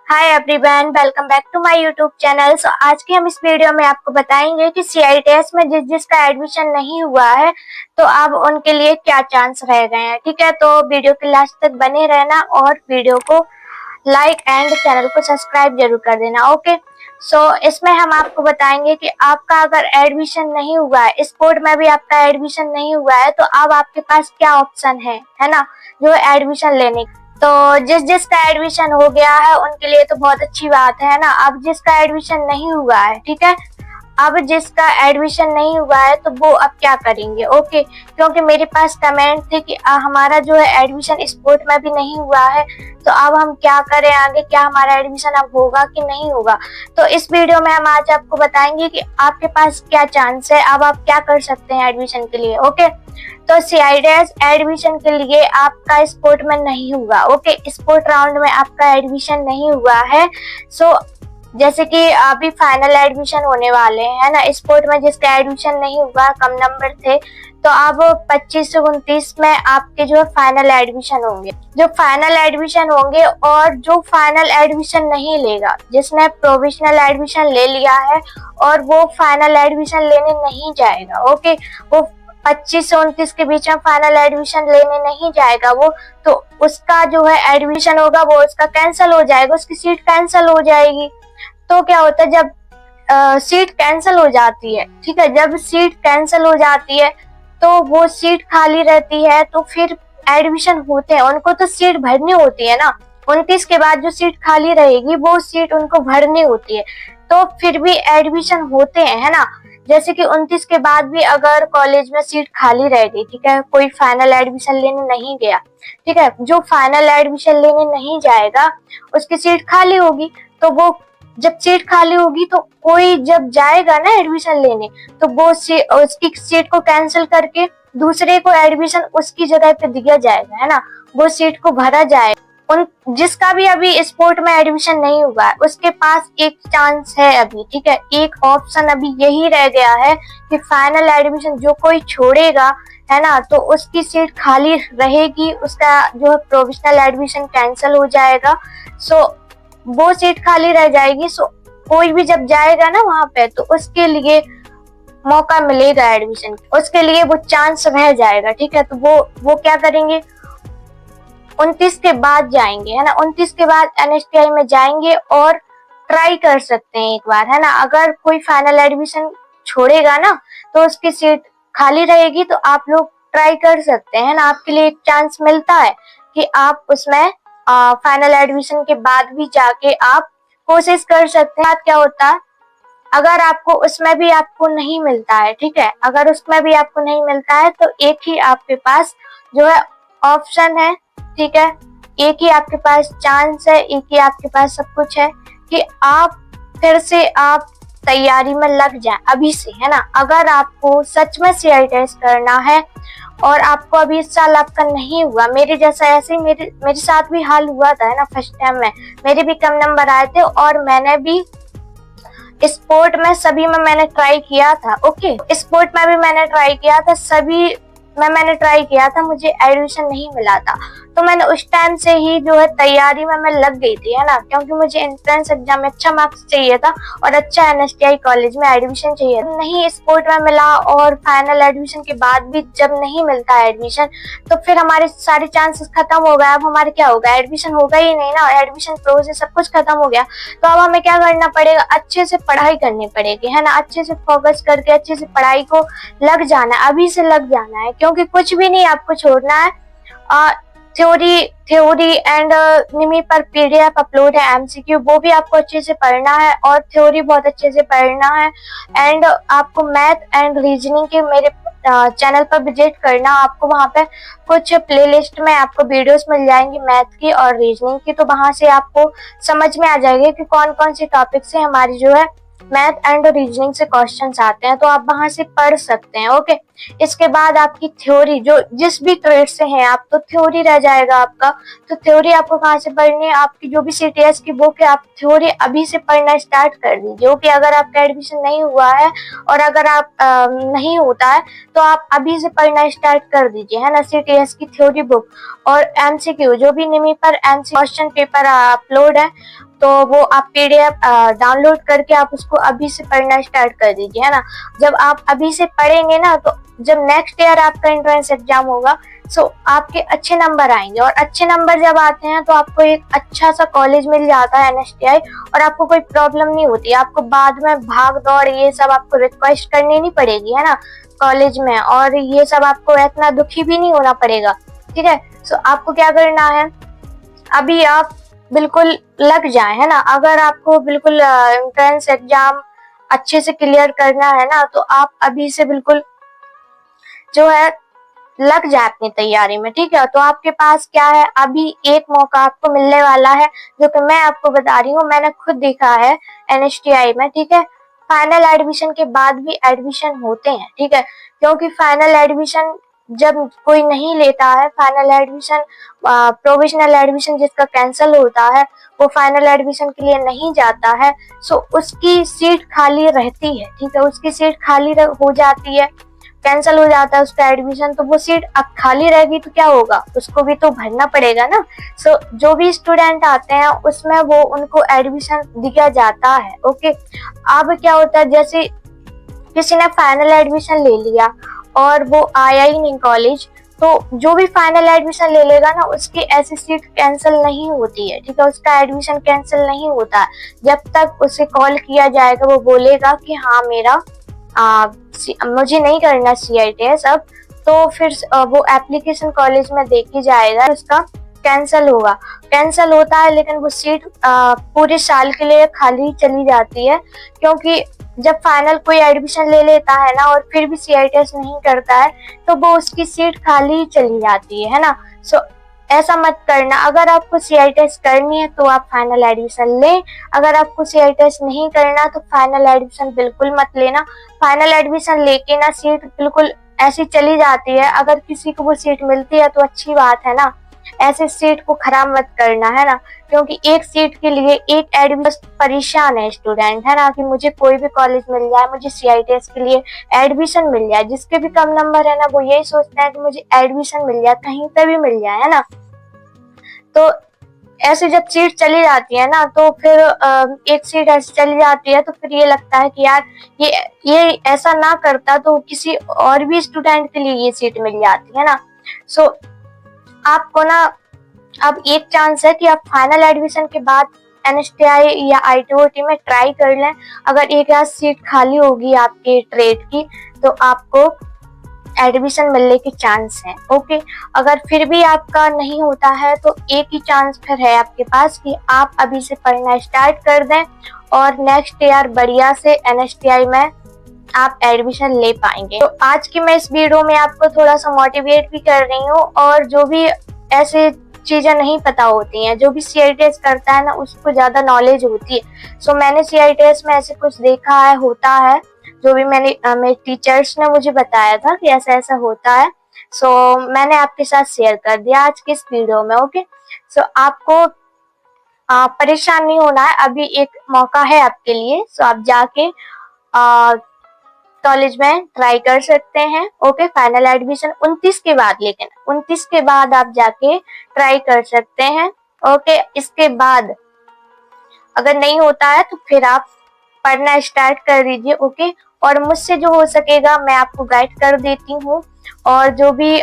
Hi everyone, welcome back to my YouTube channel. आज की हम इस वीडियो में आपको बताएंगे कि CITS में जिसका एडमिशन नहीं हुआ है तो अब उनके लिए क्या चांस रह गए हैं। ठीक है, तो वीडियो के लास्ट तक बने रहना और वीडियो को लाइक एंड चैनल को सब्सक्राइब जरूर कर देना। ओके, इसमें हम आपको बताएंगे कि आपका अगर एडमिशन नहीं हुआ है, स्पोर्ट में भी आपका एडमिशन नहीं हुआ है, तो अब आपके पास क्या ऑप्शन है ना, जो एडमिशन लेने। तो जिसका एडमिशन हो गया है उनके लिए तो बहुत अच्छी बात है ना। अब जिसका एडमिशन नहीं हुआ है, ठीक है, अब जिसका एडमिशन नहीं हुआ है तो वो अब क्या करेंगे। ओके, क्योंकि मेरे पास कमेंट थे कि हमारा जो है एडमिशन स्पोर्ट में भी नहीं हुआ है, तो अब हम क्या करें आगे, क्या हमारा एडमिशन अब होगा कि नहीं होगा। तो इस वीडियो में हम आज आपको बताएंगे कि आपके पास क्या चांस है, अब आप क्या कर सकते हैं एडमिशन के लिए। ओके, तो CITS एडमिशन के लिए आपका स्पोर्ट में नहीं हुआ। ओके, स्पोर्ट राउंड में आपका एडमिशन नहीं हुआ है। जैसे कि अभी फाइनल एडमिशन होने वाले हैं ना, स्पोर्ट में जिसका एडमिशन नहीं हुआ, कम नंबर थे, तो अब 25 से 29 में आपके जो फाइनल एडमिशन होंगे। जो फाइनल एडमिशन होंगे और जो फाइनल एडमिशन नहीं लेगा, जिसने प्रोविजनल एडमिशन ले लिया है और वो फाइनल एडमिशन लेने नहीं जाएगा। ओके, वो 25 से 29 के बीच में फाइनल एडमिशन लेने नहीं जाएगा वो, तो उसका जो है एडमिशन होगा वो उसका कैंसिल हो जाएगा, उसकी सीट कैंसिल हो जाएगी। तो क्या होता है, जब सीट कैंसिल हो जाती है, ठीक है, जब सीट कैंसिल हो जाती है तो वो सीट खाली रहती है, तो फिर एडमिशन होते हैं, उनको तो सीट भरनी होती है ना। 29 के बाद जो सीट खाली रहेगी वो सीट उनको भरनी होती है, तो फिर भी एडमिशन होते हैं, है ना। जैसे कि 29 के बाद भी अगर कॉलेज में सीट खाली रह गई, ठीक है, कोई फाइनल एडमिशन लेने नहीं गया, ठीक है, जो फाइनल एडमिशन लेने नहीं जाएगा उसकी सीट खाली होगी, तो वो जब सीट खाली होगी तो कोई जब जाएगा ना एडमिशन लेने, तो वो उसकी सीट को कैंसिल करके दूसरे को एडमिशन उसकी जगह पे दिया जाएगा, है ना, वो सीट को भरा जाएगा। जिसका भी अभी स्पोर्ट में एडमिशन नहीं हुआ है उसके पास एक चांस है अभी, ठीक है, एक ऑप्शन अभी यही रह गया है कि फाइनल एडमिशन जो कोई छोड़ेगा, है ना, तो उसकी सीट खाली रहेगी, उसका जो है प्रोविजनल एडमिशन कैंसिल हो जाएगा, वो सीट खाली रह जाएगी। कोई भी जब जाएगा ना वहां पे तो उसके लिए मौका मिलेगा एडमिशन, उसके लिए वो चांस रह जाएगा, ठीक है। तो वो क्या करेंगे, 29 के बाद जाएंगे, है ना, 29 के बाद NSTI में जाएंगे और ट्राई कर सकते हैं एक बार, है ना। अगर कोई फाइनल एडमिशन छोड़ेगा ना तो उसकी सीट खाली रहेगी, तो आप लोग ट्राई कर सकते हैं ना, आपके लिए एक चांस मिलता है कि आप उसमें फाइनल एडमिशन के बाद भी जाके आप कोशिश कर सकते हैं। क्या होता है, अगर आपको उसमें भी आपको नहीं मिलता है, ठीक है, अगर उसमें भी आपको नहीं मिलता है तो एक ही आपके पास जो है ऑप्शन है, ठीक है, एक ही आपके पास चांस है, एक ही आपके पास सब कुछ है कि आप फिर से आप तैयारी में लग जाए अभी से, है ना। अगर आपको सच में CITS करना है और आपको अभी इस साल आपका नहीं हुआ, मेरे जैसा ऐसे ही मेरे साथ भी हाल हुआ था, है ना। फर्स्ट टाइम में मेरे भी कम नंबर आए थे और मैंने भी स्पोर्ट में सभी में मैंने ट्राई किया था। ओके, स्पोर्ट में भी मैंने ट्राई किया था, सभी में मैंने ट्राई किया था, मुझे एडमिशन नहीं मिला था, तो मैंने उस टाइम से ही जो है तैयारी में मैं लग गई थी, है ना, क्योंकि मुझे एंट्रेंस एग्जाम में अच्छा मार्क्स चाहिए था और अच्छा NSTI कॉलेज में एडमिशन चाहिए था। नहीं स्पोर्ट में मिला और फाइनल एडमिशन के बाद भी जब नहीं मिलता एडमिशन तो फिर हमारे सारे चांसेस खत्म हो गए। अब हमारे क्या होगा, एडमिशन होगा ही नहीं ना, एडमिशन प्रोसेस सब कुछ खत्म हो गया। तो अब हमें क्या करना पड़ेगा, अच्छे से पढ़ाई करनी पड़ेगी, है ना, अच्छे से फोकस करके अच्छे से पढ़ाई को लग जाना है, अभी से लग जाना है, क्योंकि कुछ भी नहीं आपको छोड़ना है। थ्योरी एंड निमी पर PDF अपलोड है, MCQ वो भी आपको अच्छे से पढ़ना है और थ्योरी बहुत अच्छे से पढ़ना है। एंड आपको मैथ एंड रीजनिंग के मेरे चैनल पर विजिट करना, आपको वहां पे कुछ प्लेलिस्ट में आपको वीडियोस मिल जाएंगी मैथ की और रीजनिंग की, तो वहां से आपको समझ में आ जाएगा कि कौन कौन से टॉपिक से हमारी जो है मैथ एंड रीजनिंग से क्वेश्चंस आते हैं, तो आप वहां से पढ़ सकते हैं। ओके, इसके बाद आपकी थ्योरी, जो जिस भी ट्रेड से हैं आप, तो थ्योरी रह जाएगा आपका। तो थ्योरी आपको कहाँ से पढ़नी है, आपकी जो भी CTS की बुक है आप थ्योरी अभी से पढ़ना स्टार्ट कर दीजिए। ओके, अगर आपका एडमिशन नहीं हुआ है और अगर आप नहीं होता है तो आप अभी से पढ़ना स्टार्ट कर दीजिए, है ना, CTS की थ्योरी बुक। और MCQ, जो भी निमी पर MCQ क्वेश्चन पेपर अपलोड है, तो वो आप PDF डाउनलोड करके आप उसको अभी से पढ़ना स्टार्ट कर दीजिए, है ना। जब आप अभी से पढ़ेंगे ना, तो जब नेक्स्ट ईयर आपका एंट्रेंस एग्जाम होगा, सो आपके अच्छे नंबर आएंगे, और अच्छे नंबर जब आते हैं तो आपको एक अच्छा सा कॉलेज मिल जाता है NSTI, और आपको कोई प्रॉब्लम नहीं होती। आपको बाद में भाग दौड़ ये सब आपको रिक्वेस्ट करनी नहीं पड़ेगी, है ना, कॉलेज में, और ये सब आपको इतना दुखी भी नहीं होना पड़ेगा। ठीक है, सो आपको क्या करना है, अभी आप बिल्कुल लग जाए, है ना। अगर आपको बिल्कुल एंट्रेंस एग्जाम अच्छे से क्लियर करना है ना, तो आप अभी से बिल्कुल जो है लग जाए अपनी तैयारी में। ठीक है, तो आपके पास क्या है, अभी एक मौका आपको मिलने वाला है, जो कि मैं आपको बता रही हूँ, मैंने खुद देखा है NSTI में। ठीक है, फाइनल एडमिशन के बाद भी एडमिशन होते हैं। ठीक है, क्योंकि फाइनल एडमिशन जब कोई नहीं लेता है, फाइनल एडमिशन, प्रोविजनल एडमिशन जिसका कैंसिल होता है, वो फाइनल एडमिशन के लिए नहीं जाता है, सो उसकी सीट खाली रहती है। ठीक है, उसकी सीट खाली हो जाती है, कैंसिल हो जाता है उसका एडमिशन, तो वो सीट अब खाली रहेगी तो क्या होगा, उसको भी तो भरना पड़ेगा ना। सो जो भी स्टूडेंट आते हैं उसमें वो उनको एडमिशन दिया जाता है। ओके, अब क्या होता है, जैसे किसी ने फाइनल एडमिशन ले लिया और वो आया ही नहीं कॉलेज, तो जो भी फाइनल एडमिशन ले लेगा ना, उसकी ऐसी सीट कैंसिल नहीं होती है। ठीक है, उसका एडमिशन कैंसिल नहीं होता है जब तक उसे कॉल किया जाएगा, वो बोलेगा कि हाँ मेरा मुझे नहीं करना CITS अब, तो फिर वो एप्लीकेशन कॉलेज में देखी जाएगा, उसका कैंसिल होगा। कैंसिल होता है लेकिन वो सीट पूरे साल के लिए खाली चली जाती है, क्योंकि जब फाइनल कोई एडमिशन ले लेता है ना और फिर भी CITS नहीं करता है, तो वो उसकी सीट खाली चली जाती है ना। सो ऐसा मत करना, अगर आपको CITS करनी है तो आप फाइनल एडमिशन लें, अगर आपको CITS नहीं करना तो फाइनल एडमिशन बिल्कुल मत लेना। फाइनल एडमिशन लेके ना सीट बिल्कुल ऐसी चली जाती है, अगर किसी को वो सीट मिलती है तो अच्छी बात है ना, ऐसे सीट को खराब मत करना, है ना, क्योंकि एक सीट के लिए एक एडमिशन परेशान है स्टूडेंट, है ना, कि मुझे कोई भी कॉलेज मिल जाए, मुझे CITS के लिए एडमिशन मिल जाए। जिसके भी कम नंबर है ना, वो यही सोचते हैं कि मुझे एडमिशन मिल जाए, कहीं पे भी मिल जाए, है ना। तो ऐसे जब सीट चली जाती है ना, तो फिर एक सीट ऐसी चली जाती है, तो फिर ये लगता है कि यार ये ऐसा ना करता तो किसी और भी स्टूडेंट के लिए ये सीट मिल जाती, है ना। सो आपको ना अब एक चांस है कि आप फाइनल एडमिशन के बाद NSTI या ITOT में ट्राई कर लें। अगर एक आध सीट खाली होगी आपके ट्रेड की, तो आपको एडमिशन मिलने के चांस हैं। ओके, अगर फिर भी आपका नहीं होता है तो एक ही चांस फिर है आपके पास कि आप अभी से पढ़ना स्टार्ट कर दें और नेक्स्ट ईयर बढ़िया से NSTI में आप एडमिशन ले पाएंगे। तो आज की मैं इस वीडियो में आपको थोड़ा सा मोटिवेट भी कर रही हूँ, और जो भी ऐसे चीजें नहीं पता होती हैं, जो भी CITS करता है ना उसको ज्यादा नॉलेज होती है। सो मैंने CITS में ऐसे कुछ देखा है, होता है, जो भी मेरे टीचर्स ने मुझे बताया था कि ऐसा ऐसा होता है, सो मैंने आपके साथ शेयर कर दिया आज की इस वीडियो में। ओके, सो आपको परेशान नहीं होना है, अभी एक मौका है आपके लिए। सो आप जाके कॉलेज में ट्राई कर सकते हैं। ओके, फाइनल एडमिशन 29 के बाद, लेकिन 29 के बाद आप जाके ट्राई कर सकते हैं। ओके, इसके बाद अगर नहीं होता है तो फिर आप पढ़ना स्टार्ट कर दीजिए। ओके, और मुझसे जो हो सकेगा मैं आपको गाइड कर देती हूँ, और जो भी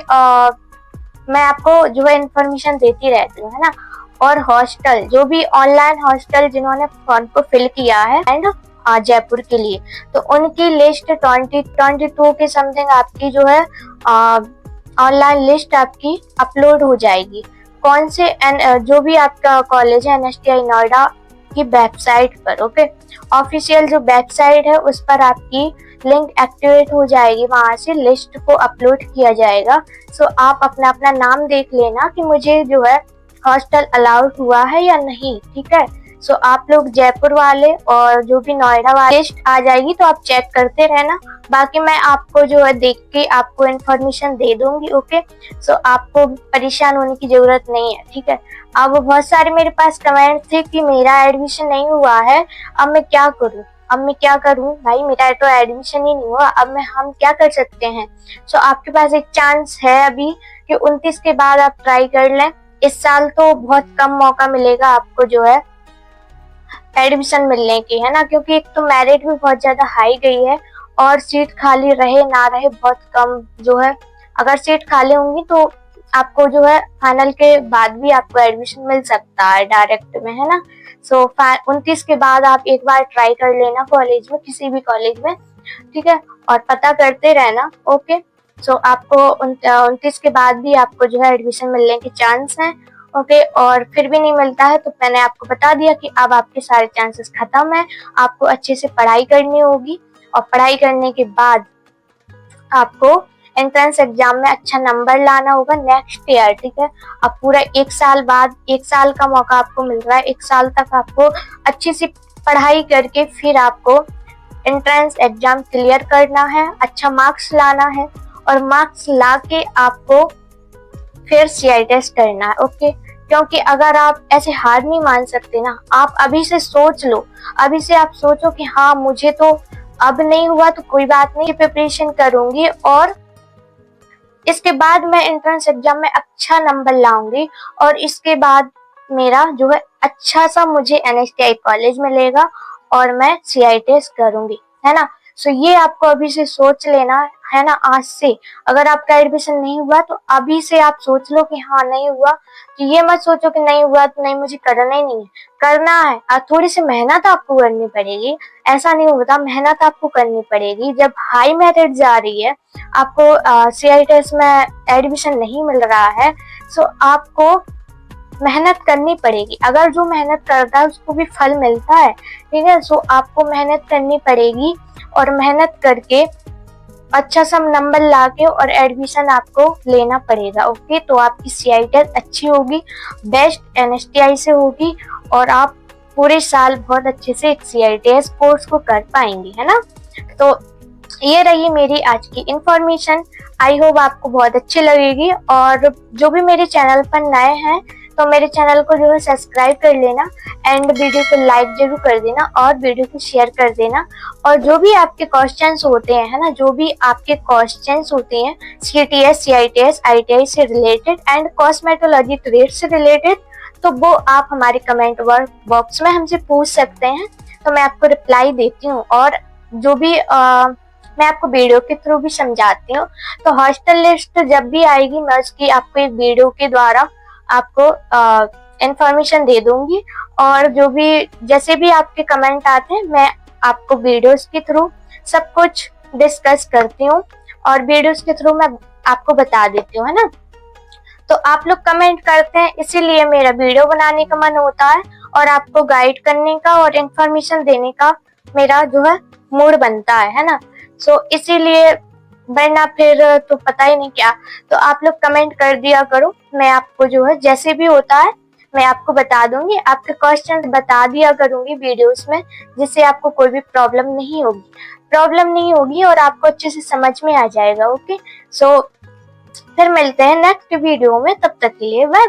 मैं आपको जो है इन्फॉर्मेशन देती रहती हूँ, है ना। और हॉस्टल, जो भी ऑनलाइन हॉस्टल जिन्होंने फॉर्म को फिल किया है एंड जयपुर के लिए, तो उनकी लिस्ट 22 के समथिंग आपकी जो है ऑनलाइन लिस्ट आपकी अपलोड हो जाएगी। कौन से जो भी आपका कॉलेज है NSTI नोएडा की वेबसाइट पर। ओके, ऑफिशियल जो वेबसाइट है उस पर आपकी लिंक एक्टिवेट हो जाएगी, वहां से लिस्ट को अपलोड किया जाएगा। सो आप अपना अपना नाम देख लेना कि मुझे जो है हॉस्टल अलाउड हुआ है या नहीं। ठीक है, सो आप लोग जयपुर वाले और जो भी नोएडा वाले लिस्ट आ जाएगी तो आप चेक करते रहना। बाकी मैं आपको जो है देख के आपको इन्फॉर्मेशन दे दूंगी। ओके, सो आपको परेशान होने की जरूरत नहीं है, ठीक है। अब बहुत सारे मेरे पास कमेंट थे कि मेरा एडमिशन नहीं हुआ है, अब मैं क्या करूं भाई, मेरा तो एडमिशन ही नहीं हुआ, अब हम क्या कर सकते हैं। सो आपके पास एक चांस है अभी कि 29 के बाद आप ट्राई कर लें। इस साल तो बहुत कम मौका मिलेगा आपको जो है एडमिशन मिलने की, है ना, क्योंकि एक तो मेरिट भी बहुत ज्यादा हाई गई है और सीट खाली रहे ना रहे बहुत कम जो है, अगर सीट खाली होंगी तो आपको जो है फाइनल के बाद भी आपको एडमिशन मिल सकता है डायरेक्ट में, है ना। सो 29 के बाद आप एक बार ट्राई कर लेना कॉलेज में, किसी भी कॉलेज में, ठीक है, और पता करते रहना। ओके, सो आपको 29 के बाद भी आपको जो है एडमिशन मिलने के चांस हैं। ओके, और फिर भी नहीं मिलता है तो मैंने आपको बता दिया कि अब आपके सारे चांसेस खत्म है। आपको अच्छे से पढ़ाई करनी होगी और पढ़ाई करने के बाद आपको एंट्रेंस एग्जाम में अच्छा नंबर लाना होगा नेक्स्ट ईयर, ठीक है। अब पूरा 1 साल बाद 1 साल का मौका आपको मिल रहा है, 1 साल तक आपको अच्छी सी पढ़ाई करके फिर आपको एंट्रेंस एग्जाम क्लियर करना है, अच्छा मार्क्स लाना है और मार्क्स ला के आपको फिर CI टेस्ट करना है। ओके, क्योंकि अगर आप ऐसे हार नहीं मान सकते ना, आप अभी से सोच लो, अभी से आप सोचो कि हाँ मुझे तो अब नहीं हुआ तो कोई बात नहीं, प्रिपरेशन करूंगी और इसके बाद मैं एंट्रेंस एग्जाम में अच्छा नंबर लाऊंगी और इसके बाद मेरा जो है अच्छा सा मुझे NSTI कॉलेज मिलेगा और मैं CI टेस्ट करूंगी, है ना। सो ये आपको अभी से सोच लेना है ना, आज से। अगर आपका एडमिशन नहीं हुआ तो अभी से आप सोच लो कि हाँ नहीं हुआ, तो ये मत सोचो कि नहीं हुआ तो नहीं मुझे करना ही नहीं है, करना है। थोड़ी सी मेहनत आपको करनी पड़ेगी, ऐसा नहीं होता, मेहनत आपको करनी पड़ेगी। जब हाई मेरिट जा रही है, आपको CI टेस्ट में एडमिशन नहीं मिल रहा है, सो आपको मेहनत करनी पड़ेगी। अगर जो मेहनत करता है उसको भी फल मिलता है, ठीक है। सो आपको मेहनत करनी पड़ेगी और मेहनत करके अच्छा सा नंबर लाके और एडमिशन आपको लेना पड़ेगा। ओके, तो आपकी CI टेस्ट अच्छी होगी, बेस्ट NSTI से होगी और आप पूरे साल बहुत अच्छे से एक CI टेस्ट कोर्स को कर पाएंगे, है ना। तो ये रही मेरी आज की इंफॉर्मेशन, आई होप आपको बहुत अच्छी लगेगी। और जो भी मेरे चैनल पर नए हैं तो मेरे चैनल को जो है सब्सक्राइब कर लेना एंड वीडियो को लाइक जरूर कर देना और वीडियो को शेयर कर देना। और जो भी आपके क्वेश्चंस होते हैं, है ना, जो भी आपके क्वेश्चंस होते हैं CTS, CITS, ITI से रिलेटेड एंड कॉस्मेटोलॉजी ट्रेड से रिलेटेड, तो वो आप हमारे कमेंट बॉक्स में हमसे पूछ सकते हैं, तो मैं आपको रिप्लाई देती हूँ। और जो भी मैं आपको वीडियो के थ्रू भी समझाती हूँ। तो हॉस्टल लिस्ट जब भी आएगी मैं उसकी आपको एक वीडियो के द्वारा आपको इंफॉर्मेशन दे दूंगी। और जो भी जैसे भी आपके कमेंट आते हैं मैं आपको वीडियोस के थ्रू सब कुछ डिस्कस करती हूँ और वीडियोस के थ्रू मैं आपको बता देती हूँ, है ना। तो आप लोग कमेंट करते हैं, इसीलिए मेरा वीडियो बनाने का मन होता है और आपको गाइड करने का और इंफॉर्मेशन देने का मेरा जो है मूड बनता है ना। सो इसीलिए, वरना फिर तो पता ही नहीं क्या। तो आप लोग कमेंट कर दिया करो, मैं आपको जो है जैसे भी होता है मैं आपको बता दूंगी, आपके क्वेश्चन बता दिया करूंगी वीडियोस में, जिससे आपको कोई भी प्रॉब्लम नहीं होगी और आपको अच्छे से समझ में आ जाएगा। ओके, सो फिर मिलते हैं नेक्स्ट वीडियो में, तब तक के लिए बाय।